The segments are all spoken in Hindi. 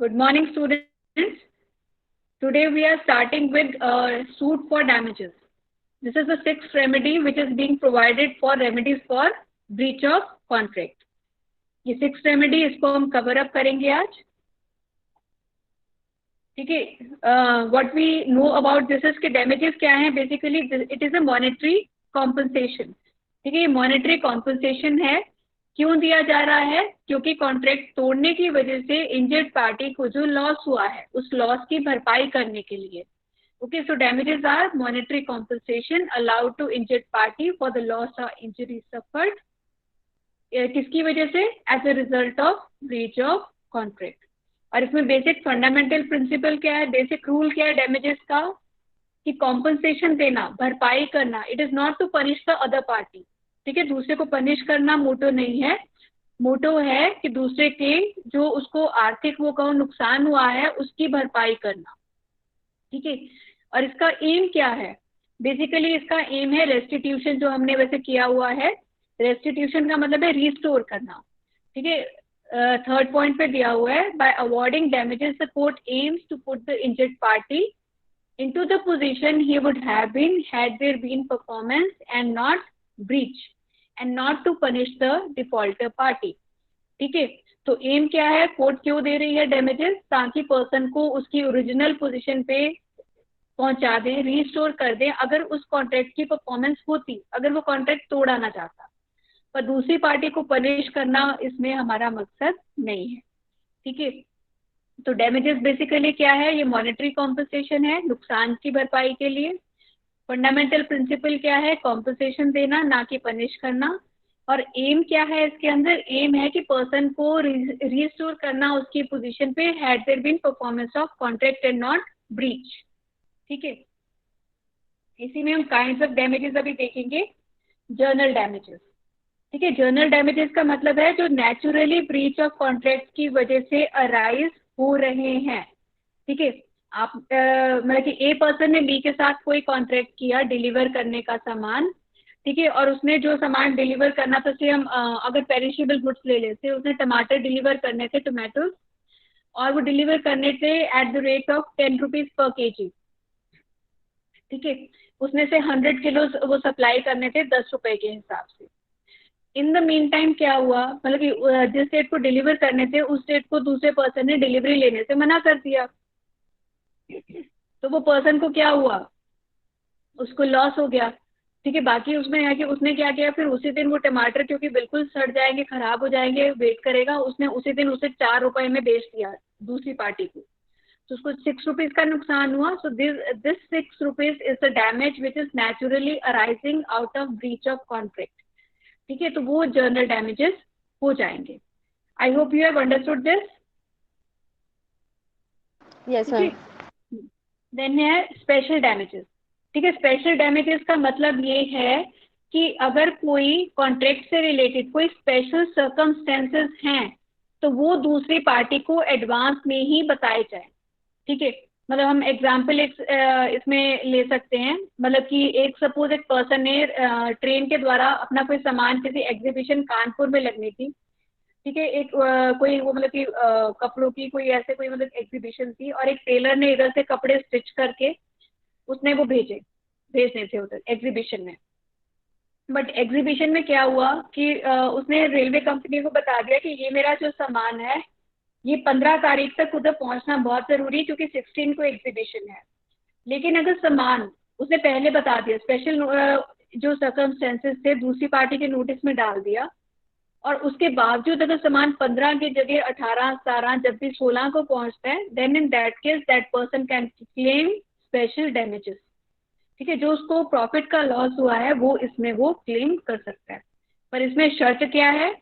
Good morning, students. Today we are starting with suit for damages. This is the sixth remedy which is being provided for remedies for breach of contract. ये sixth remedy इसको हम cover up करेंगे आज. ठीक है. What we know about this is कि damages क्या हैं? Basically it is a monetary compensation. ठीक है, ये monetary compensation है. क्यों दिया जा रहा है? क्योंकि कॉन्ट्रैक्ट तोड़ने की वजह से इंजर्ड पार्टी को जो लॉस हुआ है उस लॉस की भरपाई करने के लिए. Okay, so damages are monetary compensation allowed to injured party for the loss और इंजरी सफर्ड. किसकी वजह से? As a result of breach of contract. और इसमें बेसिक फंडामेंटल प्रिंसिपल क्या है, बेसिक रूल क्या है डैमेजेस का? कि कॉम्पनसेशन देना, भरपाई करना. It is not to punish the other party. ठीक है, दूसरे को पनिश करना मोटो नहीं है. मोटो है कि दूसरे के जो उसको आर्थिक वो कहो नुकसान हुआ है उसकी भरपाई करना. ठीक है, और इसका एम क्या है? बेसिकली इसका एम है रेस्टिट्यूशन, जो हमने वैसे किया हुआ है. रेस्टिट्यूशन का मतलब है रिस्टोर करना. ठीक है, थर्ड पॉइंट पे दिया हुआ है, by awarding damages the court aims to put the injured party into the position he would have been had there been performance and not breach, and not to punish the defaulter party. ठीक है, तो एम क्या है? कोर्ट क्यों दे रही है डैमेजेस? ताकि पर्सन को उसकी ओरिजिनल पोजीशन पे पहुंचा दे, रिस्टोर कर दे. अगर उस कॉन्ट्रैक्ट की परफॉर्मेंस होती, अगर वो कॉन्ट्रैक्ट तोड़ा ना चाहता, पर दूसरी पार्टी को पनिश करना इसमें हमारा मकसद नहीं है. ठीक है, तो डैमेजेस बेसिकली क्या है? ये मॉनेटरी कॉम्पनसेशन है, नुकसान की भरपाई के लिए. फंडामेंटल प्रिंसिपल क्या है? कॉम्पनसेशन देना, ना कि पनिश करना. और एम क्या है इसके अंदर? एम है कि पर्सन को रिस्टोर करना उसकी पोजीशन पे had there been performance of contract and not breach. ठीक है, इसी में हम काइंड्स ऑफ डैमेजेस अभी देखेंगे. Journal damages. ठीक है, जर्नल डैमेजेस का मतलब है जो नेचुरली ब्रीच ऑफ कॉन्ट्रैक्ट की वजह से अराइज हो रहे हैं. ठीक है, आप मतलब कि ए पर्सन ने बी के साथ कोई कॉन्ट्रैक्ट किया डिलीवर करने का सामान. ठीक है, और उसने जो सामान डिलीवर करना था, जैसे हम अगर पेरिशेबल गुड्स ले लेते, उसने टमाटर डिलीवर करने थे, टोमेटोज, और वो डिलीवर करने थे at the rate of 10 rupees per KG. ठीक है, उसने से 100 किलो वो सप्लाई करने थे 10 रुपए के हिसाब से. इन द मीन टाइम क्या हुआ, मतलब कि जिस डेट को डिलीवर करने थे उस डेट को दूसरे पर्सन ने डिलीवरी लेने से मना कर दिया. तो वो पर्सन को क्या हुआ? उसको लॉस हो गया. ठीक है, बाकी उसमें है कि उसने क्या किया, फिर उसी दिन वो टमाटर क्योंकि बिल्कुल सड़ जाएंगे, खराब हो जाएंगे, वेट करेगा, उसने उसी दिन उसे 4 रुपए में बेच दिया दूसरी पार्टी को. तो उसको 6 रुपीज का नुकसान हुआ. So this 6 rupees is the damage which is naturally arising out of breach of contract. ठीक है, तो वो जर्नल डैमेजेस हो जाएंगे. I hope you have understood this. Yes ma'am. Then है स्पेशल डैमेजेस. ठीक है, स्पेशल डैमेजेस का मतलब ये है कि अगर कोई कॉन्ट्रैक्ट से रिलेटेड कोई स्पेशल सर्कमस्टेंसेस हैं तो वो दूसरी पार्टी को एडवांस में ही बताए जाए. ठीक है, मतलब हम एग्जाम्पल इसमें ले सकते हैं. मतलब कि एक सपोज एक पर्सन ने ट्रेन के द्वारा अपना कोई सामान किसी एग्जीबिशन कानपुर में लगनी थी. ठीक है, एक कोई वो मतलब कि कपड़ों की कोई ऐसे कोई मतलब एग्जीबिशन थी, और एक टेलर ने इधर से कपड़े स्टिच करके उसने वो भेजने थे उधर एग्जीबिशन में. बट एग्जीबिशन में क्या हुआ कि उसने रेलवे कंपनी को बता दिया कि ये मेरा जो सामान है ये 15 तारीख तक उधर पहुंचना बहुत जरूरी है क्योंकि 16 को एग्जीबिशन है. लेकिन अगर सामान उसने पहले बता दिया, स्पेशल जो सर्कमस्टेंसेस थे दूसरी पार्टी के नोटिस में डाल दिया, और उसके बावजूद अगर सामान 15 की जगह 18, 17, जब भी 16 को पहुंचता है, then in that case that person can claim special damages. ठीक है, जो उसको प्रॉफिट का लॉस हुआ है वो इसमें वो क्लेम कर सकता है. पर इसमें शर्त क्या है?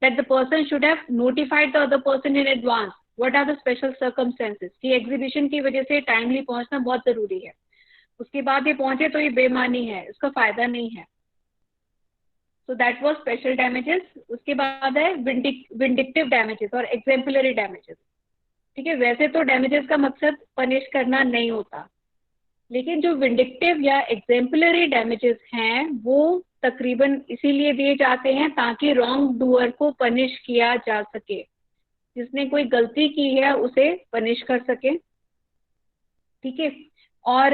that the person should have notified the other person in advance what are the special circumstances. कि एग्जीबिशन की वजह से टाइमली पहुंचना बहुत जरूरी है. उसके बाद ये पहुंचे तो ये बेमानी है, इसका फायदा नहीं है. So that was special damages. उसके बाद है विंडिक्टिव डैमेजेस और एग्जाम्पलरी डैमेजेस. ठीक है, वैसे तो डैमेजेस का मकसद पनिश करना नहीं होता, लेकिन जो विंडिक्टिव या एग्जाम्पलरी डैमेजेस हैं वो तकरीबन इसीलिए दिए जाते हैं ताकि रॉन्ग डूअर को पनिश किया जा सके. जिसने कोई गलती की है उसे पनिश कर सके, ठीक है। और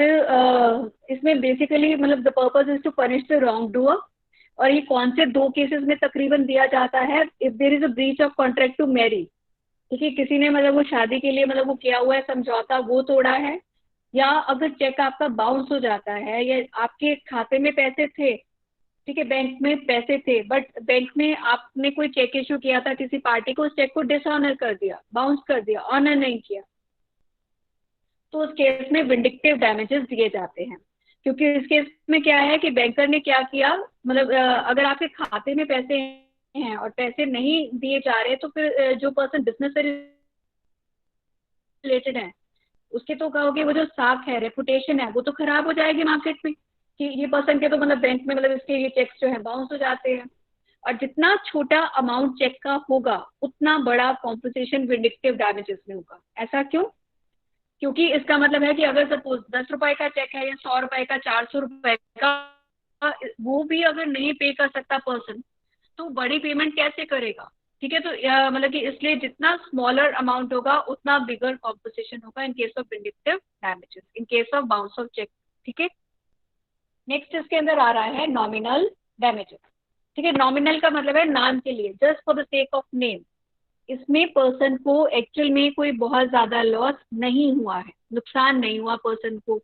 इसमें बेसिकली मतलब the purpose is to punish the wrong doer. और ये कौन से दो केसेस में तकरीबन दिया जाता है? If there is a breach of contract to marry, ठीक है, किसी ने मतलब वो शादी के लिए मतलब वो किया हुआ है समझौता, वो तोड़ा है, या अगर चेक आपका बाउंस हो जाता है, या आपके खाते में पैसे थे, ठीक है, बैंक में पैसे थे, बट बैंक में आपने कोई चेक इशू किया था किसी पार्टी को, उस चेक को डिसऑनर कर दिया, बाउंस कर दिया, ऑनर नहीं किया, तो उस केस में विंडिक्टिव डैमेजेस दिए जाते हैं। क्योंकि इस केस में क्या है कि बैंकर ने क्या किया, मतलब अगर आपके खाते में पैसे हैं और पैसे नहीं दिए जा रहे, तो फिर जो पर्सन बिजनेस से रिलेटेड है, उसके तो कहोगे वो जो साख है, रेपुटेशन है, वो तो खराब हो जाएगी मार्केट में, कि ये पर्सन के तो मतलब बैंक में मतलब इसके ये चेक्स जो है बाउंस हो जाते हैं। और जितना छोटा अमाउंट चेक का होगा उतना बड़ा कॉम्पनसेशन विंडिक्टिव डैमेजेस में होगा। ऐसा क्यों? क्योंकि इसका मतलब है कि अगर सपोज 10 रुपए का चेक है या 100 रुपए का, 400 रुपए का, वो भी अगर नहीं पे कर सकता पर्सन, तो बड़ी पेमेंट कैसे करेगा? ठीक है, तो मतलब कि इसलिए जितना स्मॉलर अमाउंट होगा उतना बिगर कॉम्पोजिशन होगा in case of vindictive damages, in case of bounce of cheque. ठीक है, नेक्स्ट इसके अंदर आ रहा है नॉमिनल डैमेजेस। ठीक है, नॉमिनल का मतलब है नाम के लिए, just for the sake of name. इसमें पर्सन को एक्चुअल में कोई बहुत ज्यादा लॉस नहीं हुआ है, नुकसान नहीं हुआ पर्सन को,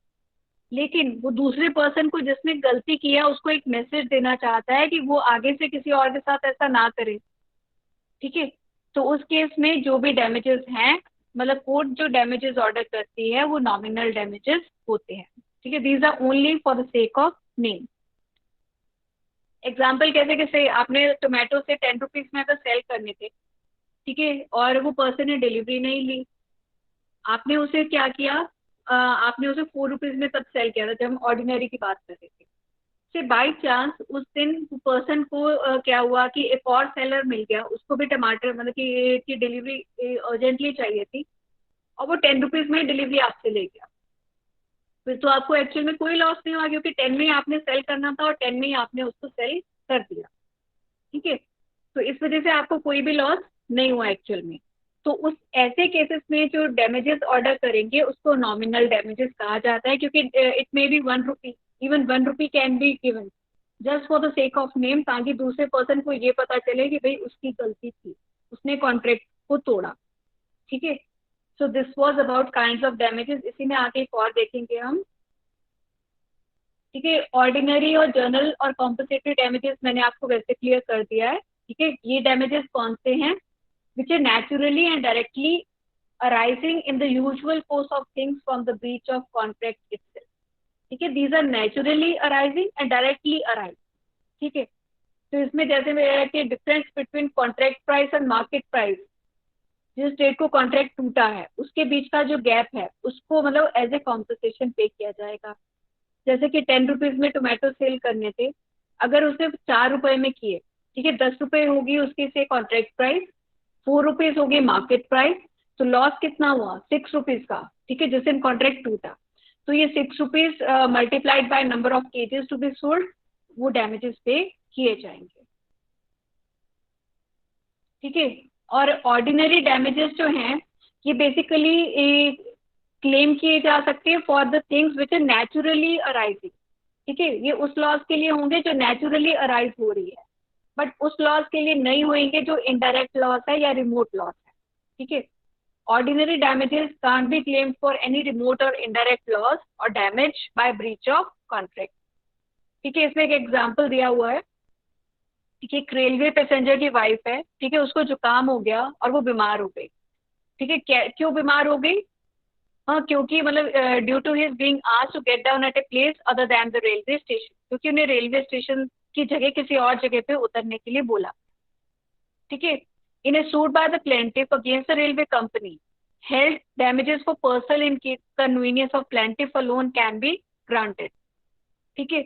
लेकिन वो दूसरे पर्सन को जिसने गलती किया उसको एक मैसेज देना चाहता है कि वो आगे से किसी और के साथ ऐसा ना करे। ठीक है, तो उस केस में जो भी डैमेजेस हैं, मतलब कोर्ट जो डैमेजेस ऑर्डर करती है वो नॉमिनल डैमेजेस होते हैं। ठीक है, these are only for the sake of name. Example कैसे कैसे, आपने टोमेटो से 10 रुपीज में अगर सेल करने थे, ठीक है, और वो पर्सन ने डिलीवरी नहीं ली, आपने उसे क्या किया, आपने उसे 4 रुपीज में तब सेल किया था जब हम ऑर्डिनरी की बात कर रहे थे। से बाई चांस उस दिन पर्सन को क्या हुआ कि एक और सेलर मिल गया, उसको भी टमाटर मतलब कि डिलीवरी अर्जेंटली चाहिए थी, और वो 10 रुपीज में ही डिलीवरी आपसे ले गया। फिर तो आपको एक्चुअल में कोई लॉस नहीं हुआ, क्योंकि 10 में ही आपने सेल करना था और 10 में ही आपने उसको सेल कर दिया। ठीक है, तो इस वजह से आपको कोई भी लॉस नहीं हुआ एक्चुअल में। तो उस ऐसे केसेस में जो डैमेजेस ऑर्डर करेंगे उसको नॉमिनल डैमेजेस कहा जाता है, क्योंकि it may be 1 rupee, even 1 rupee can be given just for the sake of name, ताकि दूसरे पर्सन को ये पता चले कि भाई उसकी गलती थी, उसने कॉन्ट्रैक्ट को तोड़ा। ठीक है, so this was about kinds of damages. इसी में आगे एक और देखेंगे हम। ठीक है, ऑर्डिनरी और जर्नल और कॉम्पनसेटरी डैमेजेस मैंने आपको वैसे क्लियर कर दिया है। ठीक है, ये डैमेजेस कौन से हैं? Which are naturally and directly arising in the usual course of things from the breach of contract itself. ठीक है, these are naturally arising and directly arise. ठीक है, तो इसमें जैसे में कि difference between contract price and market price, जिस डेट को कॉन्ट्रैक्ट टूटा है उसके बीच का जो गैप है उसको मतलब एज ए कॉम्पनसेशन पे किया जाएगा। जैसे कि 10 रुपीज में टोमेटो सेल करने थे, अगर उसने 4 रुपए में किए, ठीक है, 10 रुपए होगी उसकी से कॉन्ट्रैक्ट प्राइस, 4 रुपीज होगी मार्केट प्राइस, तो लॉस कितना हुआ? 6 रुपीज का। ठीक है, जिस दिन कॉन्ट्रैक्ट टूटा, तो ये 6 rupees multiplied by number of cages to be sold, वो डैमेजेस पे किए जाएंगे। ठीक है, और ऑर्डिनरी डैमेजेस जो हैं ये बेसिकली क्लेम किए जा सकते हैं for the things which are naturally arising. ठीक है, ये उस लॉस के लिए होंगे जो नेचुरली अराइज हो रही है, बट उस लॉस के लिए नहीं होंगे जो इनडायरेक्ट लॉस है या रिमोट लॉस है। ठीक है, ordinary damages can't be claimed for any remote और इनडायरेक्ट लॉस और damage bye breach of contract. ठीक है, इसमें एक एग्जाम्पल दिया हुआ है। ठीक है, एक रेलवे पैसेंजर की वाइफ है, ठीक है, उसको जुकाम हो गया और वो बीमार हो गई। ठीक है, क्यों बीमार हो गई? हाँ, क्योंकि मतलब due to his being asked to get down at a place other than the railway station, क्योंकि उन्हें रेलवे स्टेशन की जगह किसी और जगह पे उतरने के लिए बोला। ठीक है, in a suit by the plaintiff against the railway company held damages for personal inconvenience of plaintiff alone can be granted. ठीक है,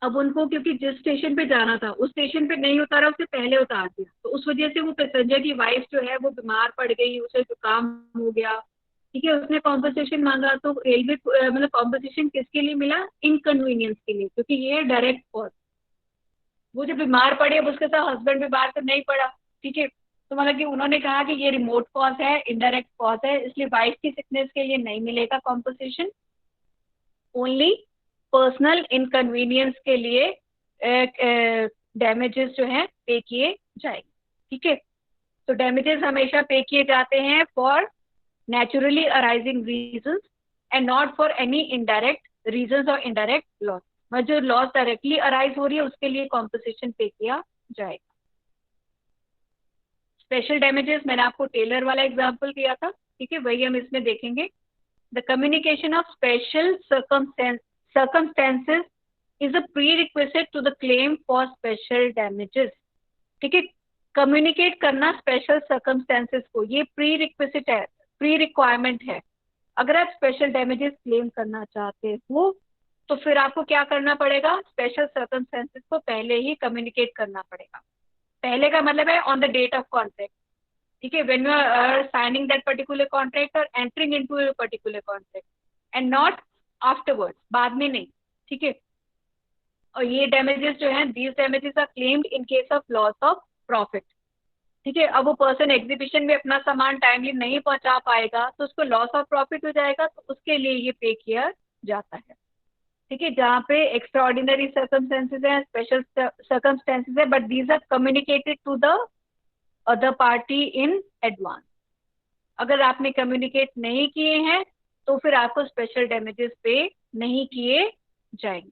अब उनको क्योंकि जिस स्टेशन पे जाना था उस स्टेशन पे नहीं उतारा, उससे पहले उतार दिया, तो उस वजह से वो पैसेंजर की वाइफ जो है वो बीमार पड़ गई, उसे जुकाम हो गया। ठीक है, उसने कॉम्पनसेशन मांगा, तो रेलवे मतलब कॉम्पनसेशन किसके लिए मिला? इनकन्वीनियंस के लिए, क्योंकि ये डायरेक्ट कॉस्ट। वो जो बीमार पड़े, अब उसके साथ हस्बैंड बीमार तो नहीं पड़ा। ठीक है, तो मतलब कि उन्होंने कहा कि ये रिमोट कॉज है, इनडायरेक्ट कॉज है, इसलिए वाइफ की सिकनेस के लिए नहीं मिलेगा कॉम्पोजिशन। ओनली पर्सनल इनकन्वीनियंस के लिए डैमेजेस जो हैं पे किए जाएंगे। ठीक है, तो डैमेजेस हमेशा पे किए जाते हैं for naturally arising reasons and not for any indirect reasons or indirect loss। मतलब जो लॉस डायरेक्टली अराइज हो रही है उसके लिए कॉम्पोजिशन पे किया जाएगा। स्पेशल डैमेजेस मैंने आपको टेलर वाला एग्जांपल दिया था, ठीक है, वही हम इसमें देखेंगे। The communication of special circumstances is a prerequisite to the claim for special damages। ठीक है, कम्युनिकेट करना स्पेशल सर्कमस्टेंसेस को, ये प्री रिक्विजिट है, प्री रिक्वायरमेंट है। अगर आप स्पेशल डैमेजेस क्लेम करना चाहते हो तो फिर आपको क्या करना पड़ेगा, स्पेशल सर्कमस्टेंसेस को पहले ही कम्युनिकेट करना पड़ेगा। पहले का मतलब है on the date of contract. ठीक है, when you are signing that particular contract और entering into a particular contract, and not afterwards, बाद में नहीं। ठीक है, और ये डैमेजेस जो हैं, these damages are claimed in case of loss of profit. ठीक है, अब वो पर्सन एग्जीबिशन में अपना सामान टाइमली नहीं पहुंचा पाएगा तो उसको लॉस ऑफ प्रॉफिट हो जाएगा, तो उसके लिए ये पे किया जाता है। ठीक है, जहाँ पे एक्स्ट्रा ऑर्डिनरी सर्कमस्टेंसेज है, स्पेशल सर्कमस्टेंसेज है, but these are communicated to the other party in advance. अगर आपने कम्युनिकेट नहीं किए हैं तो फिर आपको स्पेशल डैमेजेस पे नहीं किए जाएंगे।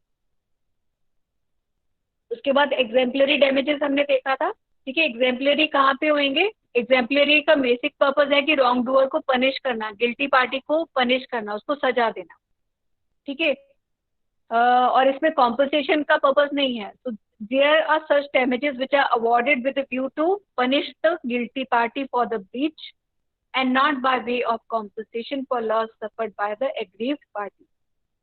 उसके बाद एग्जेम्पलरी डैमेजेस हमने देखा था। ठीक है, एग्जेम्पलरी कहाँ पे होंगे, एग्जेम्पलरी का बेसिक पर्पज है कि रॉन्ग डूअर को पनिश करना, गिल्टी पार्टी को पनिश करना, उसको सजा देना। ठीक है, और इसमें कॉम्पनसेशन का पर्पज नहीं है। तो there are such damages which are awarded with view to punish the guilty party for the breach and not by way of compensation for loss suffered by the aggrieved party.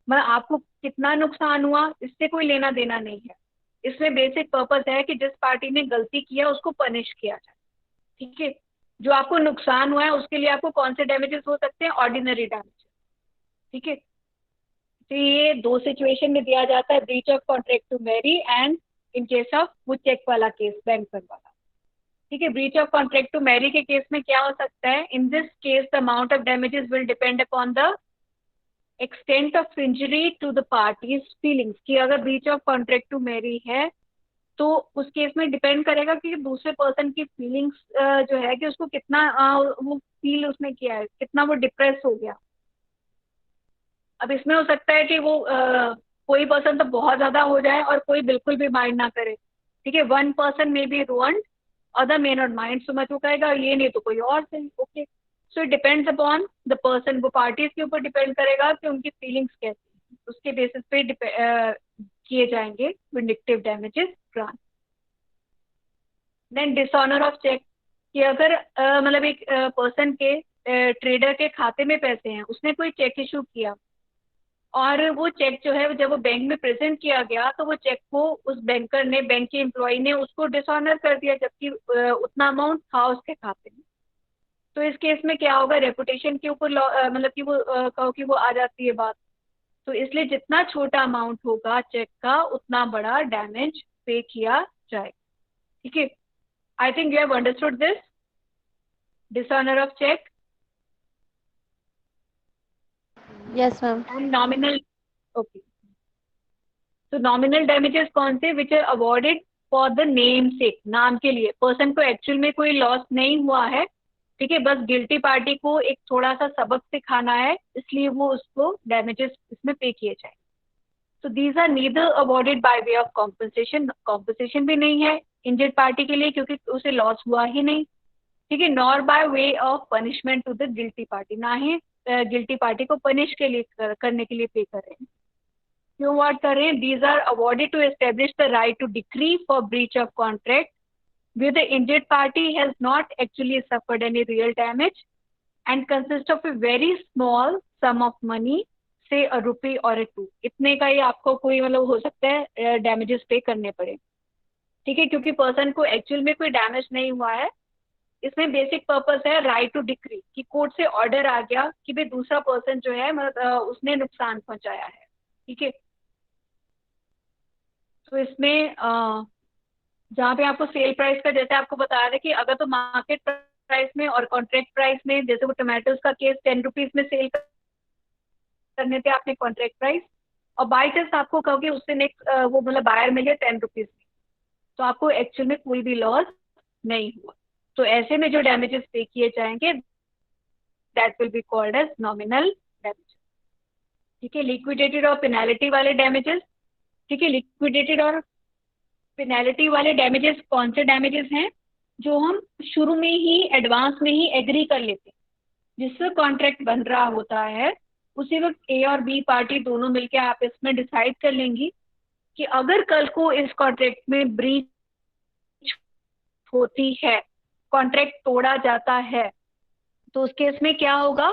मतलब आपको कितना नुकसान हुआ इससे कोई लेना देना नहीं है। इसमें बेसिक पर्पस है कि जिस पार्टी ने गलती किया उसको पनिश किया जाए। ठीक है, जो आपको नुकसान हुआ है उसके लिए आपको कौन से डैमेजेस हो सकते हैं, ऑर्डिनरी डैमेज। ठीक है, तो ये दो सिचुएशन में दिया जाता है, breach of contract to marry and in case of वो चेक वाला केस, बैंक वाला। ठीक है, breach of contract to marry के केस में क्या हो सकता है, in this case the amount of damages will depend upon the extent of injury to the party's feelings. कि अगर breach of contract to marry है तो उस केस में डिपेंड करेगा कि दूसरे पर्सन की फीलिंग्स जो है कि उसको कितना वो फील उसने किया है, कितना वो डिप्रेस हो गया। अब इसमें हो सकता है कि वो कोई पर्सन तो बहुत ज्यादा हो जाए और कोई बिल्कुल भी माइंड ना करे। ठीक है, one person may be ruined, other may not mind so much, वो कहेगा ये नहीं तो कोई और सही। Okay, so it depends upon the person, वो पार्टीज के ऊपर डिपेंड करेगा कि उनकी फीलिंग्स कैसी हैं, उसके बेसिस पे किए जाएंगे vindictive damages grant. Then dishonour of cheque, कि अगर मतलब एक पर्सन के ट्रेडर के खाते में पैसे हैं, उसने कोई चेक इशू किया और वो चेक जो है जब वो बैंक में प्रेजेंट किया गया तो वो चेक को उस बैंकर ने, बैंक के एम्प्लॉय ने उसको डिसऑनर कर दिया, जबकि उतना अमाउंट था उसके खाते में। तो इस केस में क्या होगा, रेपुटेशन के ऊपर मतलब कि वो कहो कि वो आ जाती है बात। तो इसलिए जितना छोटा अमाउंट होगा चेक का उतना बड़ा डैमेज पे किया जाएगा। ठीक है, I think you have understood this dishonour of cheque Yes, ma'am. And nominal. Okay, तो नॉमिनल डैमेजेस कौन से, which are awarded for the name sake, नाम के लिए। पर्सन को एक्चुअल में कोई लॉस नहीं हुआ है, ठीक है, बस गिल्टी पार्टी को एक थोड़ा सा सबक सिखाना है, इसलिए वो उसको डैमेजेस इसमें पे किए जाए। तो these are neither awarded by way of compensation, compensation भी नहीं है इंजर्ड पार्टी के लिए क्योंकि उसे लॉस हुआ ही नहीं। ठीक है, nor by way of punishment to the guilty party, ना ही गिल्टी पार्टी को पनिश के लिए करने के लिए पे कर रहे हैं। क्यों वर्ड कर रहे हैं, these are awarded to establish the right to decree for breach of contract where the injured party has not actually suffered any real damage and consists of a very small sum of money, say a rupee or a two। इतने का ही आपको कोई मतलब हो सकता है डैमेजेस पे करने पड़े। ठीक है, क्योंकि पर्सन को एक्चुअल में कोई डैमेज नहीं हुआ है। इसमें बेसिक पर्पस है राइट टू डिक्री, कि कोर्ट से ऑर्डर आ गया कि भाई दूसरा पर्सन जो है मतलब उसने नुकसान पहुंचाया है। ठीक है, तो इसमें जहाँ पे आपको सेल प्राइस का, जैसे आपको बताया था कि अगर तो मार्केट प्राइस में और कॉन्ट्रैक्ट प्राइस में, जैसे वो टोमेटोज का केस 10 रुपीज में सेल करने थे आपने कॉन्ट्रैक्ट प्राइस, और बाई चांस आपको कहोगे उससे नेक्स्ट वो मतलब बायर मिले 10 रुपीज में, तो आपको एक्चुअल में कोई भी लॉस नहीं हुआ। तो ऐसे में जो डैमेजेस पे किए जाएंगे that will be called as nominal damage. ठीक है, लिक्विडेटेड और पेनाल्टी वाले डैमेजेस। ठीक है, लिक्विडेटेड और पेनाल्टी वाले डैमेजेस कौन से डैमेजेस हैं? जो हम शुरू में ही एडवांस में ही एग्री कर लेते हैं, जिससे कॉन्ट्रैक्ट बन रहा होता है, उसी वक्त ए और बी पार्टी दोनों मिलकर आप इसमें डिसाइड कर लेंगी कि अगर कल को इस कॉन्ट्रैक्ट में ब्रीच होती है, कॉन्ट्रैक्ट तोड़ा जाता है, तो उस केस में क्या होगा?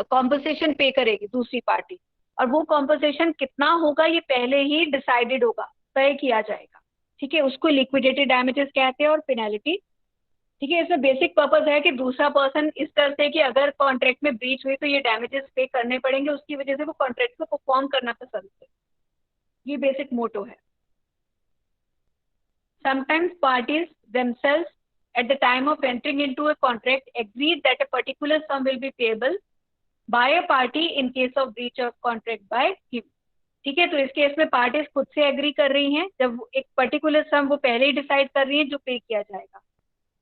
कॉम्पनसेशन पे करेगी दूसरी पार्टी, और वो कॉम्पनसेशन कितना होगा ये पहले ही डिसाइडेड होगा, तय किया जाएगा। ठीक है, उसको लिक्विडेटेड डैमेजेस कहते हैं और पेनाल्टी। ठीक है, इसमें बेसिक पर्पस है कि दूसरा पर्सन इस तरह से कि अगर कॉन्ट्रैक्ट में ब्रीच हुई तो ये डैमेजेस पे करने पड़ेंगे, उसकी वजह से वो कॉन्ट्रैक्ट को परफॉर्म करना पसंद है। ये बेसिक मोटो है। Sometimes parties themselves, at the time of entering into a contract, agreed that a particular sum will be payable by a party in case of breach of contract by him. ठीक है, तो इस केस में पार्टीज खुद से एग्री कर रही हैं, जब एक पर्टिकुलर सम वो पहले ही डिसाइड कर रही हैं जो पे किया जाएगा,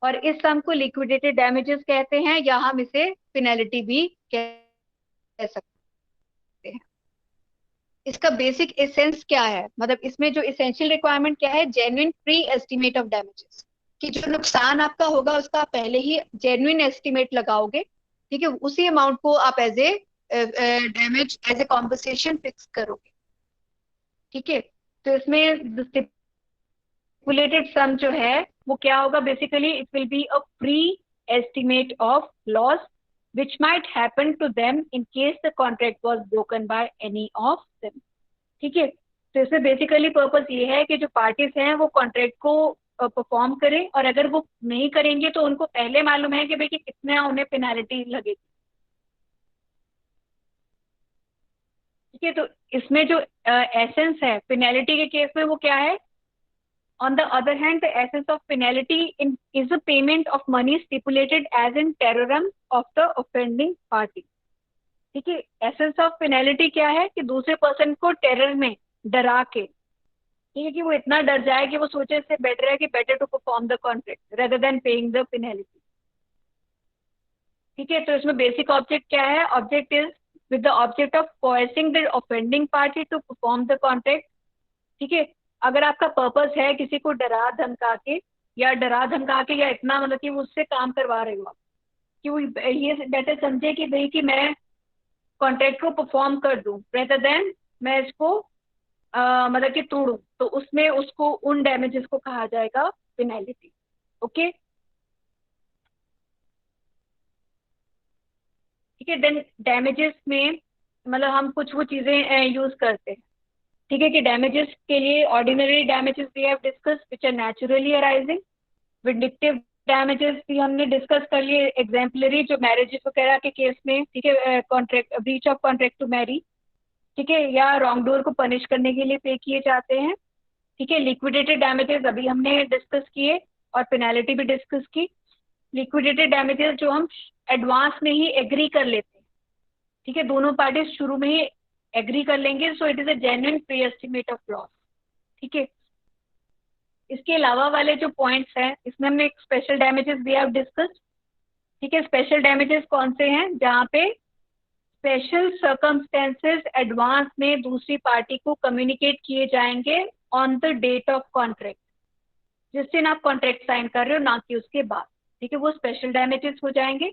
और इस सम को लिक्विडेटेड डैमेजेस कहते हैं, या हम इसे पेनल्टी भी कह सकते हैं। इसका बेसिक एसेंस क्या है, मतलब इसमें जो एसेंशियल रिक्वायरमेंट क्या है? Genuine pre estimate of damages, कि जो नुकसान आपका होगा उसका पहले ही जेन्युइन एस्टिमेट लगाओगे। ठीक है, उसी अमाउंट को आप as a damage, as a compensation fix करोगे। ठीक है, तो इसमें स्टिपुलेटेड सम जो है वो क्या होगा? Basically it will be a pre estimate of loss which might happen to them in case the contract was broken by any of them. ठीक है, तो इसमें बेसिकली पर्पस ये है कि जो पार्टीज हैं वो कॉन्ट्रैक्ट को परफॉर्म करें, और अगर वो नहीं करेंगे तो उनको पहले मालूम है कि भाई कि कितना उन्हें पेनाल्टी लगेगी। ठीक है, तो इसमें जो एसेंस है पेनाल्टी के केस में वो क्या है? On the other hand, the essence of penalty is a payment of money stipulated as in terrorum of the offending party. ठीक है, एसेंस ऑफ पेनल्टी क्या है? कि दूसरे पर्सन को टेरर में डरा के, ठीक है, कि वो इतना डर जाए कि वो सोचे इससे बेटर है कि better to perform the contract rather than paying the penalty. ठीक है, तो इसमें बेसिक ऑब्जेक्ट क्या है? Object is with the object of coercing the offending party to perform the contract. ठीक है, अगर आपका पर्पस है किसी को डरा धमका के, या इतना मतलब कि वो उससे काम करवा रहे हो आप, कि वो ये बेटर समझे कि भाई कि मैं कॉन्ट्रैक्ट को परफॉर्म कर दूं रेदर देन मैं इसको मतलब कि तोड़ूं, तो उसमें उसको उन डैमेजेस को कहा जाएगा पेनल्टी। ओके, ठीक है, देन डैमेजेस में मतलब हम कुछ वो चीजें यूज करते हैं। ठीक है, कि डैमेजेस के लिए ordinary damages we have discuss which are naturally arising, vindictive damages भी हमने डिस्कस कर लिए, एग्जाम्पलरी जो मैरिज वगैरह के केस में, ठीक है, contract breach of contract to marry, ठीक है, या रॉन्ग डोर को पनिश करने के लिए पे किए जाते हैं। ठीक है, लिक्विडेटेड डैमेजेस अभी हमने डिस्कस किए और पेनाल्टी भी डिस्कस की। लिक्विडेटेड डैमेजेस जो हम एडवांस में ही एग्री कर लेते हैं, ठीक है, दोनों पार्टीज शुरू में ही एग्री कर लेंगे, so it is a genuine pre estimate of loss. ठीक है, इसके अलावा वाले जो पॉइंट्स हैं इसमें हमने एक स्पेशल डैमेजेस भी हैव डिस्कस। ठीक है, स्पेशल डैमेजेस कौन से हैं? जहाँ पे स्पेशल सर्कमस्टेंसेस एडवांस में दूसरी पार्टी को कम्युनिकेट किए जाएंगे on the date of contract, जिस दिन आप कॉन्ट्रैक्ट साइन कर रहे हो, ना कि उसके बाद। ठीक है, वो स्पेशल डैमेजेस हो जाएंगे।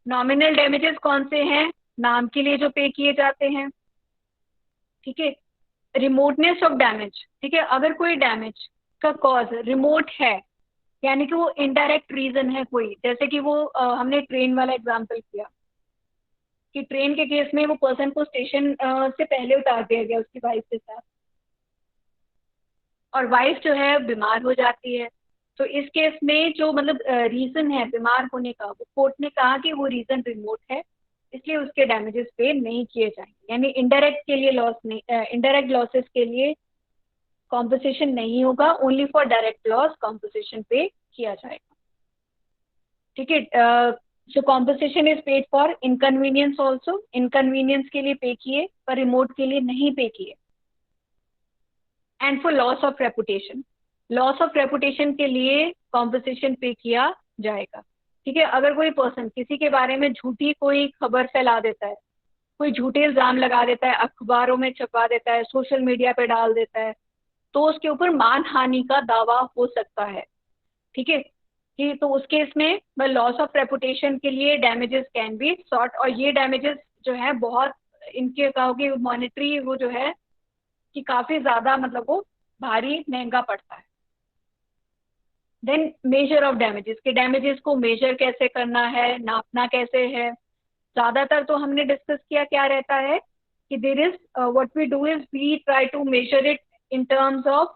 नॉमिनल डैमेजेस कौन से हैं? नाम के लिए जो पे किए जाते हैं। ठीक है, रिमोटनेस ऑफ डैमेज, ठीक है, अगर कोई डैमेज का कॉज रिमोट है, यानी कि वो इनडायरेक्ट रीजन है कोई, जैसे कि वो हमने ट्रेन वाला एग्जांपल किया कि ट्रेन के केस में वो पर्सन को स्टेशन से पहले उतार दिया गया उसकी वाइफ के साथ, और वाइफ जो है बीमार हो जाती है, तो इस केस में जो मतलब रीजन है बीमार होने का, वो कोर्ट ने कहा कि वो रीजन रिमोट है, इसलिए उसके डैमेजेस पे नहीं किए जाएंगे, यानी इनडायरेक्ट के लिए लॉस नहीं, इनडायरेक्ट लॉसेस के लिए कॉम्पनसेशन नहीं होगा, only for direct loss compensation pay किया जाएगा। ठीक है, so compensation is paid for inconvenience also, inconvenience के लिए पे किए पर रिमोट के लिए नहीं पे किए। And for loss of reputation, loss of reputation के लिए कॉम्पनसेशन पे किया जाएगा। ठीक है, अगर कोई पर्सन किसी के बारे में झूठी कोई खबर फैला देता है, कोई झूठे इल्जाम लगा देता है, अखबारों में छपवा देता है, सोशल मीडिया पे डाल देता है, तो उसके ऊपर मानहानि का दावा हो सकता है। ठीक है, कि तो उस केस में लॉस ऑफ रेपुटेशन के लिए डैमेजेस कैन बी सॉट, और ये डैमेजेस जो है बहुत इनके कहोगे मॉनेटरी वो जो है कि काफी ज्यादा मतलब वो भारी महंगा पड़ता है। देन मेजर ऑफ डैमेजेस, के डैमेजेस को मेजर कैसे करना है, नापना कैसे है। ज्यादातर तो हमने डिस्कस किया क्या रहता है कि there is what we do is we try to measure it in terms of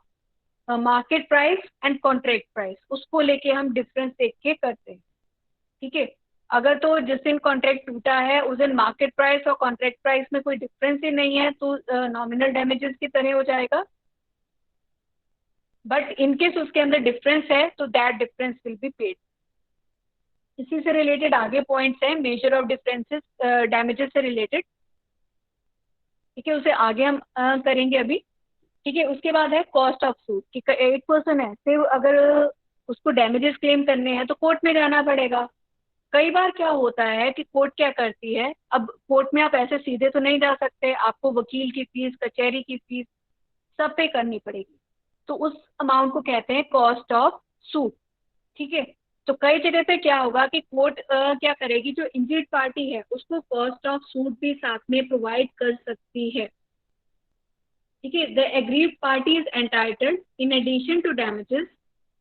market price and contract price, उसको लेके हम डिफरेंस देख के करते हैं। ठीक है, अगर तो जिस दिन कॉन्ट्रैक्ट टूटा है उस दिन मार्केट प्राइस और कॉन्ट्रैक्ट प्राइस में कोई डिफरेंस ही नहीं है तो नॉमिनल डैमेजेस की तरह हो जाएगा। बट इनकेस उसके अंदर डिफरेंस है तो that difference will be paid. इसी से रिलेटेड आगे पॉइंट्स हैं मेजर ऑफ डिफरेंसेस डैमेजेस से रिलेटेड। ठीक है, उसे आगे हम करेंगे अभी। ठीक है, उसके बाद है कॉस्ट ऑफ सूट, कि एक पर्सन है फिर अगर उसको डैमेजेस क्लेम करने हैं तो कोर्ट में जाना पड़ेगा। कई बार क्या होता है कि कोर्ट क्या करती है, अब कोर्ट में आप ऐसे सीधे तो नहीं जा सकते, आपको वकील की फीस, कचहरी की फीस सब पे करनी पड़ेगी, तो उस अमाउंट को कहते हैं कॉस्ट ऑफ सूट। ठीक है, तो कई जगह पे क्या होगा कि कोर्ट क्या करेगी, जो इंजर्ड पार्टी है उसको कॉस्ट ऑफ सूट भी साथ में प्रोवाइड कर सकती है। ठीक है, the aggrieved party is entitled in addition to damages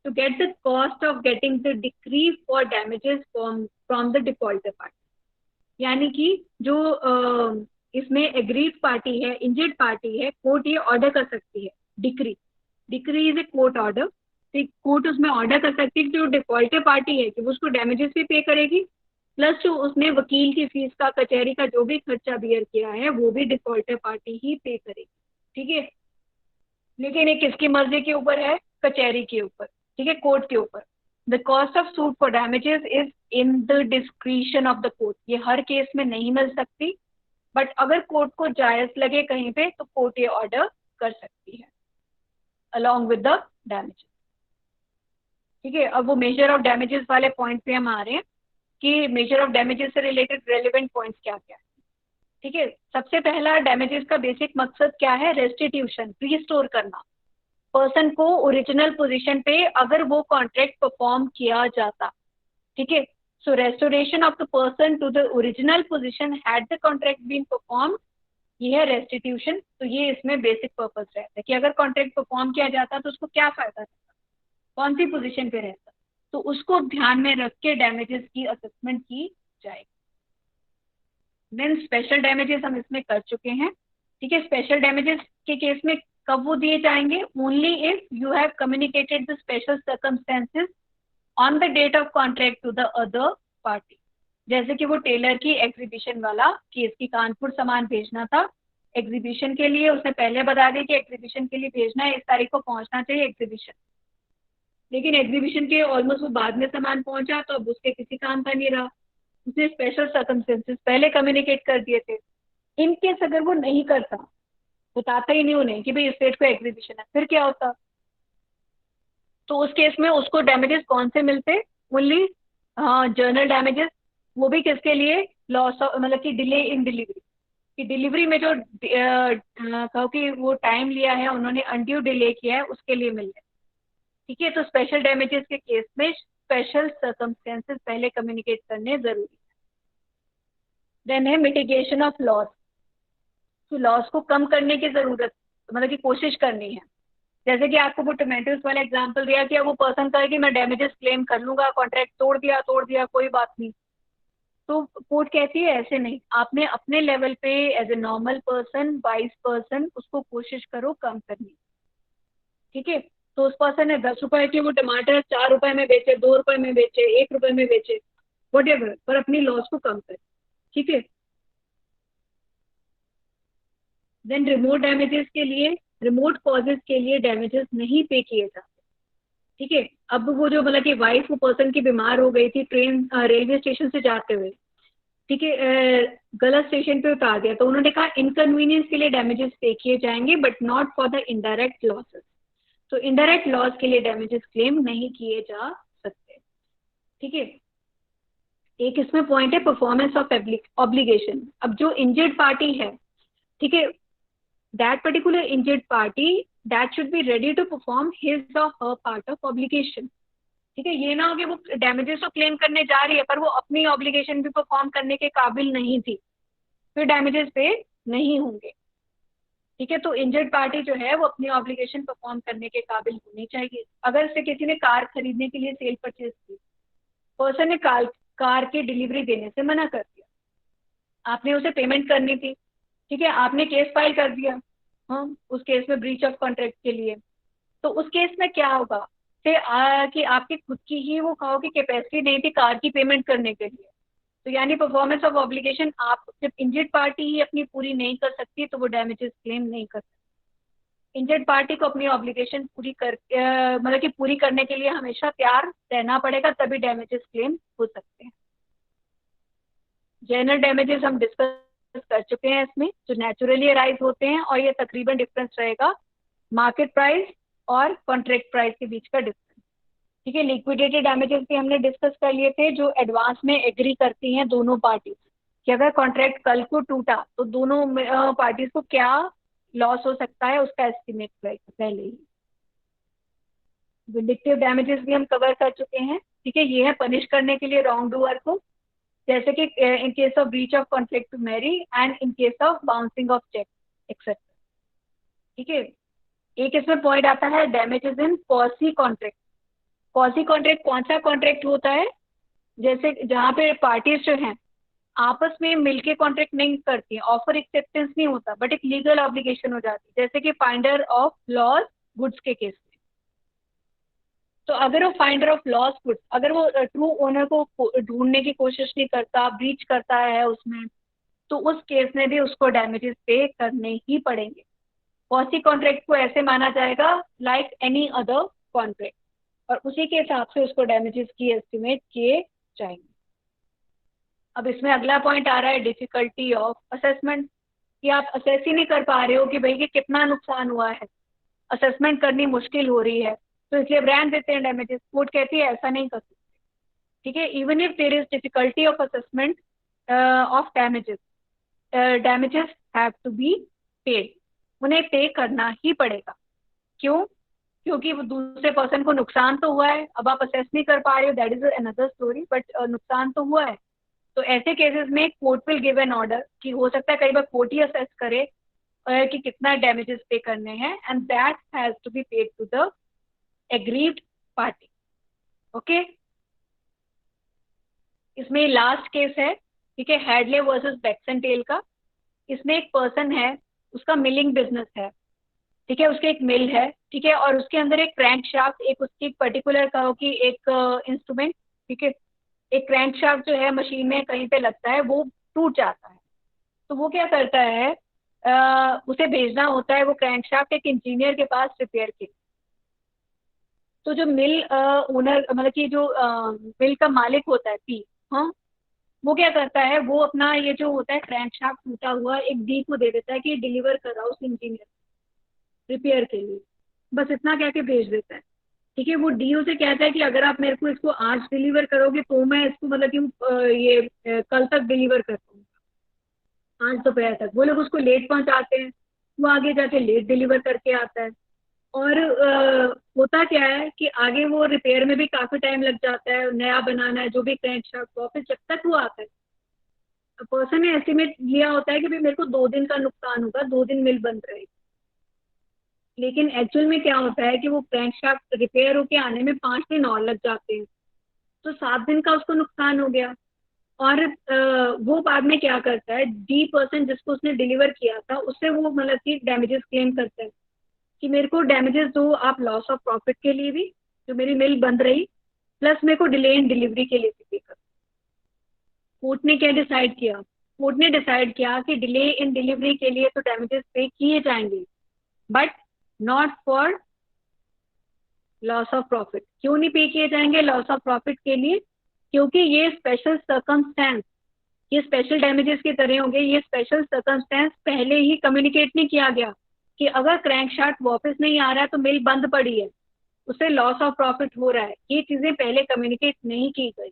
to get the cost of getting the decree for damages from the defaulter party। यानी कि जो इसमें एग्रीड पार्टी है, इंजर्ड पार्टी है, कोर्ट ये ऑर्डर कर सकती है decree, decree is a court order, तो कोर्ट उसमें ऑर्डर कर सकती है कि जो डिफॉल्टर पार्टी है कि वो उसको डैमेजेस भी पे करेगी, प्लस जो उसने वकील की फीस का, कचहरी का जो भी खर्चा बियर किया है वो भी डिफॉल्टर पार्टी ही पे करेगी। ठीक है, लेकिन ये किसकी मर्जी के ऊपर है, कचहरी के ऊपर। ठीक है, कोर्ट के ऊपर। The cost of suit for damages is in the discretion of the court, ये हर केस में नहीं मिल सकती, बट अगर कोर्ट को जायज लगे कहीं पे तो कोर्ट ये ऑर्डर कर सकती है अलॉन्ग विद द डैमेजेस। ठीक है, अब वो मेजर ऑफ डैमेजेस वाले पॉइंट पे हम आ रहे हैं कि मेजर ऑफ डैमेजेस से रिलेटेड रेलिवेंट पॉइंट्स क्या क्या है। ठीक है, सबसे पहला डैमेजेस का बेसिक मकसद क्या है, रेस्टिट्यूशन, रिस्टोर करना पर्सन को ओरिजिनल पोजीशन पे अगर वो कॉन्ट्रैक्ट परफॉर्म किया जाता। ठीक है, so restoration of the person to the original position had the contract been perform, ये है रेस्टिट्यूशन। तो ये इसमें बेसिक पर्पस रहता है कि अगर कॉन्ट्रैक्ट परफॉर्म किया जाता तो उसको क्या फायदा रहता, कौन सी पोजीशन पे रहता, तो उसको ध्यान में रख के डैमेजेस की असेसमेंट की जाएगी। देन स्पेशल डैमेजेस हम इसमें कर चुके हैं। ठीक है, स्पेशल डैमेजेस के केस में कब वो दिए जाएंगे, only if you have communicated the special circumstances on the date of contract to the other party. जैसे कि वो टेलर की एग्जीबिशन वाला केस की, कानपुर सामान भेजना था एग्जीबिशन के लिए, उसने पहले बता दिया कि एग्जीबिशन के लिए भेजना है, इस तारीख को पहुंचना चाहिए एग्जीबिशन, लेकिन एग्जीबिशन के ऑलमोस्ट वो बाद में सामान पहुंचा तो अब उसके किसी काम का नहीं रहा, उसने स्पेशल सर्कमस्टेंसेस पहले कम्युनिकेट कर दिए थे। इन केस अगर वो नहीं करता, बताता ही नहीं उन्हें कि भाई इस डेट को एग्जीबिशन है, फिर क्या होता, तो उस केस में उसको डैमेजेस कौन से मिलते, ओनली जर्नल डैमेजेस, वो भी किसके लिए, लॉस ऑफ मतलब कि डिले इन डिलीवरी, कि डिलीवरी में जो कहो कि वो टाइम लिया है उन्होंने, अनड्यू डिले किया है, उसके लिए मिल रहे। ठीक है, तो स्पेशल डैमेजेस के केस में स्पेशल सर्कमस्टेंसेस पहले कम्युनिकेट करने जरूरी है। देन है मिटिगेशन ऑफ लॉस, तो लॉस को कम करने की जरूरत, मतलब कि कोशिश करनी है। जैसे कि आपको वो टोमेटोज वाला एग्जांपल दिया कि अब वो पर्सन कहे कि मैं डैमेजेस क्लेम कर लूंगा, कॉन्ट्रैक्ट तोड़ दिया कोई बात नहीं, तो कोर्ट कहती है ऐसे नहीं, आपने अपने लेवल पे as a normal person, wise person उसको कोशिश करो कम करनी। ठीक है, तो उस पर्सन ने 10 रुपए के वो टमाटर 4 रुपए में बेचे, 2 रुपए में बेचे, 1 रुपए में बेचे, वट पर अपनी लॉस को कम करे। ठीक है, देन रिमोट डैमेजेस के लिए रिमोट कॉजेज के लिए डैमेजेस नहीं पे किए जाते। ठीक है, अब वो जो मतलब कि वाइफ वो पर्सन की बीमार हो गई थी ट्रेन रेलवे स्टेशन से जाते हुए, ठीक है, गलत स्टेशन पे उतार दिया, तो उन्होंने कहा इनकन्वीनियंस के लिए डैमेजेस पे किए जाएंगे but not for the indirect losses. तो इनडायरेक्ट लॉस के लिए डैमेजेस क्लेम नहीं किए जा सकते। ठीक है, एक इसमें पॉइंट है परफॉर्मेंस ऑफ ऑब्लिगेशन। अब जो इंजर्ड पार्टी है, ठीक है, that particular injured party that should be ready to perform his और हर पार्ट ऑफ ऑब्लिगेशन। ठीक है, ये ना हो कि वो डैमेजेस तो क्लेम करने जा रही है पर वो अपनी ऑब्लिगेशन भी परफॉर्म करने के काबिल नहीं थी, फिर डैमेजेस पे नहीं होंगे। ठीक है, तो इंजर्ड पार्टी जो है वो अपनी ऑब्लिगेशन परफॉर्म करने के काबिल होनी चाहिए। अगर से किसी ने कार खरीदने के लिए सेल परचेज की, पर्सन ने कार की डिलीवरी देने से मना कर दिया, आपने उसे पेमेंट करनी थी, ठीक है, आपने केस फाइल कर दिया, हाँ, उस केस में ब्रीच ऑफ कॉन्ट्रैक्ट के लिए। तो उस केस में क्या होगा कि आपकी खुद की ही वो कहो कि कैपेसिटी नहीं थी कार की पेमेंट करने के लिए। तो यानी परफॉर्मेंस ऑफ ऑब्लिगेशन आप जब इंजर्ड पार्टी ही अपनी पूरी नहीं कर सकती तो वो डैमेजेस क्लेम नहीं कर सकती। इंजर्ड पार्टी को अपनी ऑब्लिगेशन पूरी कर मतलब कि पूरी करने के लिए हमेशा तैयार रहना पड़ेगा, तभी डैमेजेस क्लेम हो सकते हैं। जनरल डैमेजेस हम डिस्कस कर चुके हैं इसमें, जो नेचुरली अराइज होते हैं, और ये तकरीबन डिफरेंस रहेगा मार्केट प्राइस और कॉन्ट्रैक्ट प्राइस के बीच का डिफरेंस। ठीक है, लिक्विडेटेड डैमेजेस भी हमने डिस्कस कर लिए थे, जो एडवांस में एग्री करती हैं दोनों पार्टी कि अगर कॉन्ट्रैक्ट कल को टूटा तो दोनों पार्टीज को क्या लॉस हो सकता है उसका एस्टिमेट पहले ही। विंडिक्टिव डैमेजेस भी हम कवर कर चुके हैं। ठीक है, ये है पनिश करने के लिए रॉन्ग डूअर को, जैसे कि in case of breach of contract to marry and in case of bouncing of cheque etcetera. ठीक है, एक इसमें पॉइंट आता है damages in policy contract. Policy contract कौन सा कॉन्ट्रैक्ट होता है, जैसे जहाँ पे पार्टीज जो हैं आपस में मिलके कॉन्ट्रैक्ट नहीं करती हैं, ऑफर एक्सेप्टेंस नहीं होता बट एक लीगल ऑब्लिगेशन हो जाती है, जैसे कि फाइंडर ऑफ लॉस गुड्स के केस में। तो अगर वो फाइंडर ऑफ लॉस गुड्स, अगर वो ट्रू ओनर को ढूंढने की कोशिश नहीं करता, ब्रीच करता है उसमें, तो उस केस में भी उसको डैमेजेस पे करने ही पड़ेंगे। पॉलिसी कॉन्ट्रैक्ट को ऐसे माना जाएगा लाइक एनी अदर कॉन्ट्रैक्ट, और उसी के हिसाब से उसको डैमेजेस की एस्टिमेट किए जाएंगे। अब इसमें अगला पॉइंट आ रहा है डिफिकल्टी ऑफ असेसमेंट, कि आप असेस ही नहीं कर पा रहे हो कि भाई कि कितना नुकसान हुआ है, असेसमेंट करनी मुश्किल हो रही है, तो इसलिए ब्रांड देते हैं डैमेजेस। कोर्ट कहती है ऐसा नहीं कर सकते। ठीक है, even if there is difficulty of assessment of damages, damages have to be paid, उन्हें पे करना ही पड़ेगा। क्यों? क्योंकि वो दूसरे पर्सन को नुकसान तो हुआ है, अब आप असेस नहीं कर पा रहे हो, that is another story, but नुकसान तो हुआ है। तो ऐसे केसेस में court will give an order, कि हो सकता है कई बार कोर्ट ही असेस करे कि कितना डैमेजेस पे करने हैं, and that has to be paid to the aggrieved party. Okay, इसमें लास्ट केस है, ठीक है, हैडले वर्सेस बैक्सेंटेल का। इसमें एक पर्सन है, उसका मिलिंग बिजनेस है, ठीक है, उसके एक मिल है, ठीक है, और उसके अंदर एक क्रैंक शाफ्ट, एक उसकी पर्टिकुलर कहो कि एक इंस्ट्रूमेंट, ठीक है, एक क्रैंक शाफ्ट जो है मशीन में कहीं पे लगता है, वो टूट जाता है। तो वो क्या करता है, उसे भेजना होता है वो क्रैंक शाफ्ट एक इंजीनियर के पास रिपेयर के। तो जो मिल ओनर मतलब कि जो मिल का मालिक होता है पी, हाँ, वो क्या करता है, वो अपना ये जो होता है क्रैंक शाफ्ट टूटा हुआ एक डी को दे देता है कि डिलीवर कर रहा उस इंजीनियर रिपेयर के लिए, बस इतना कह के भेज देता है। ठीक है, वो डी उसे कहता है कि अगर आप मेरे को इसको आज डिलीवर करोगे तो मैं इसको मतलब कि कल तक डिलीवर कर दूंगा, आज दोपहर तक। वो लोग उसको लेट पहुंचाते हैं, वो आगे जाके लेट डिलीवर करके आता है, और होता क्या है कि आगे वो रिपेयर में भी काफी टाइम लग जाता है, नया बनाना है जो भी क्रैंक शाफ्ट वापस, जब तक वो आता है पर्सन ने एस्टिमेट लिया होता है कि भाई मेरे को 2 दिन का नुकसान होगा, 2 दिन मिल बंद रहेगी, लेकिन एक्चुअल में क्या होता है कि वो क्रैंक शाफ्ट रिपेयर होके आने में 5 दिन और लग जाते हैं, तो 7 दिन का उसको नुकसान हो गया। और वो बाद में क्या करता है, डी पर्सन जिसको उसने डिलीवर किया था उससे वो मतलब कि डैमेजेस क्लेम करता है कि मेरे को डैमेजेस दो आप लॉस ऑफ प्रॉफिट के लिए भी, जो मेरी मिल बंद रही, प्लस मेरे को डिले इन डिलीवरी के लिए भी पे कर। कोर्ट ने क्या डिसाइड किया, कोर्ट ने डिसाइड किया कि डिले इन डिलीवरी के लिए तो डैमेजेस पे किए जाएंगे, but not for loss of profit. क्यों नहीं पे किए जाएंगे लॉस ऑफ प्रॉफिट के लिए? क्योंकि ये स्पेशल सर्कमस्टेंस, ये स्पेशल डैमेजेस की तरह होंगे। ये स्पेशल सर्कमस्टेंस पहले ही कम्युनिकेट नहीं किया गया कि अगर क्रैंकशाफ्ट वापस नहीं आ रहा है तो मिल बंद पड़ी है, उससे लॉस ऑफ प्रॉफिट हो रहा है। ये चीजें पहले कम्युनिकेट नहीं की गई।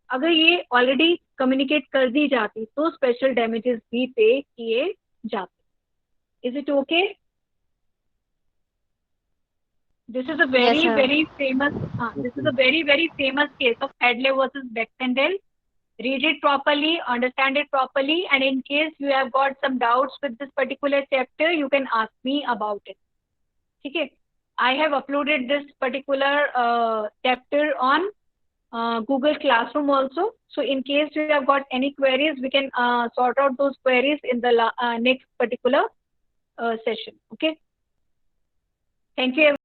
अगर ये ऑलरेडी कम्युनिकेट कर दी जाती तो स्पेशल डैमेजेस भी पे किए जाते। Is it okay? This is a Yes, very, ma'am. very famous, this is a very, very famous case of Hadley versus Bechdel. Read it properly, understand it properly, and in case you have got some doubts with this particular chapter, you can ask me about it. Okay? I have uploaded this particular chapter on Google Classroom also. So in case you have got any queries, we can sort out those queries in the next particular session. Okay? Thank you, everyone.